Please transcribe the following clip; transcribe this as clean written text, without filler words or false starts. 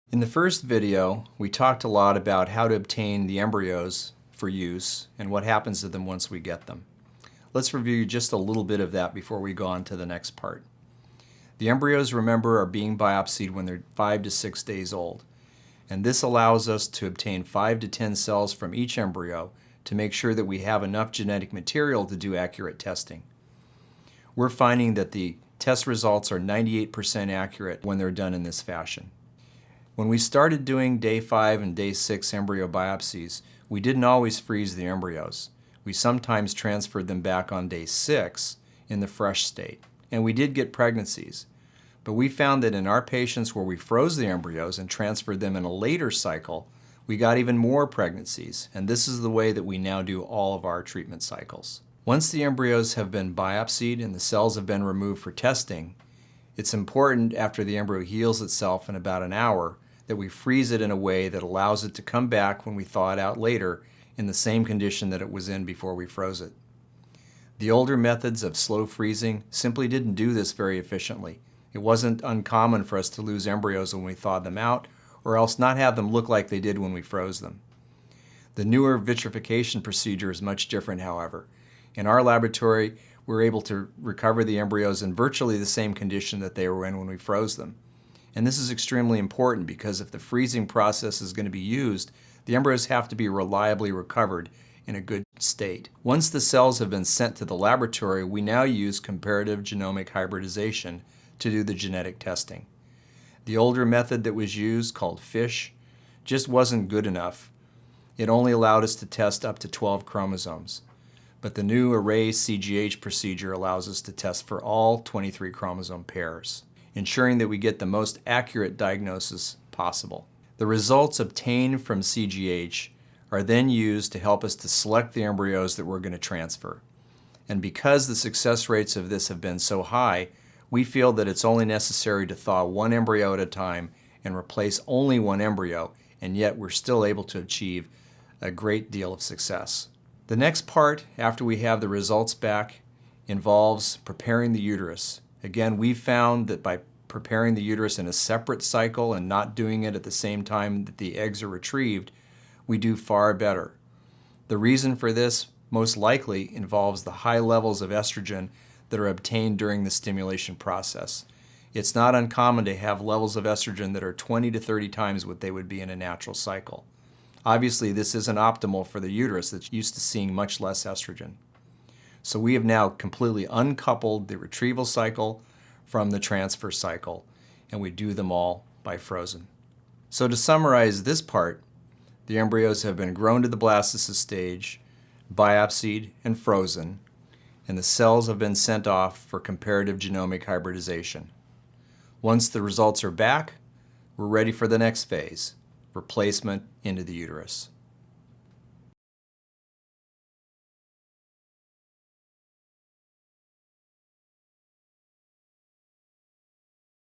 In the first video, we talked a lot about how to obtain the embryos for use and what happens to them once we get them. Let's review just a little bit of that before we go on to the next part. The embryos, remember, are being biopsied when they're 5 to 6 days old, and this allows us to obtain 5 to 10 cells from each embryo to make sure that we have enough genetic material to do accurate testing. We're finding that the test results are 98% accurate when they're done in this fashion. When we started doing day 5 and day 6 embryo biopsies, we didn't always freeze the embryos. We sometimes transferred them back on day 6 in the fresh state. And we did get pregnancies. But we found that in our patients where we froze the embryos and transferred them in a later cycle, we got even more pregnancies. And this is the way that we now do all of our treatment cycles. Once the embryos have been biopsied and the cells have been removed for testing, it's important after the embryo heals itself in about an hour that we freeze it in a way that allows it to come back when we thaw it out later in the same condition that it was in before we froze it. The older methods of slow freezing simply didn't do this very efficiently. It wasn't uncommon for us to lose embryos when we thawed them out, or else not have them look like they did when we froze them. The newer vitrification procedure is much different, however. In our laboratory, we're able to recover the embryos in virtually the same condition that they were in when we froze them. And this is extremely important because if the freezing process is going to be used, the embryos have to be reliably recovered in a good state. Once the cells have been sent to the laboratory, we now use comparative genomic hybridization to do the genetic testing. The older method that was used, called FISH, just wasn't good enough. It only allowed us to test up to 12 chromosomes. But the new array CGH procedure allows us to test for all 23 chromosome pairs, ensuring that we get the most accurate diagnosis possible. The results obtained from CGH are then used to help us to select the embryos that we're going to transfer. And because the success rates of this have been so high, we feel that it's only necessary to thaw one embryo at a time and replace only one embryo, and yet we're still able to achieve a great deal of success. The next part, after we have the results back, involves preparing the uterus. Again, we found that by preparing the uterus in a separate cycle and not doing it at the same time that the eggs are retrieved, we do far better. The reason for this most likely involves the high levels of estrogen that are obtained during the stimulation process. It's not uncommon to have levels of estrogen that are 20 to 30 times what they would be in a natural cycle. Obviously, this isn't optimal for the uterus that's used to seeing much less estrogen. So we have now completely uncoupled the retrieval cycle from the transfer cycle, and we do them all by frozen. So to summarize this part, the embryos have been grown to the blastocyst stage, biopsied and frozen, and the cells have been sent off for comparative genomic hybridization. Once the results are back, we're ready for the next phase, replacement into the uterus.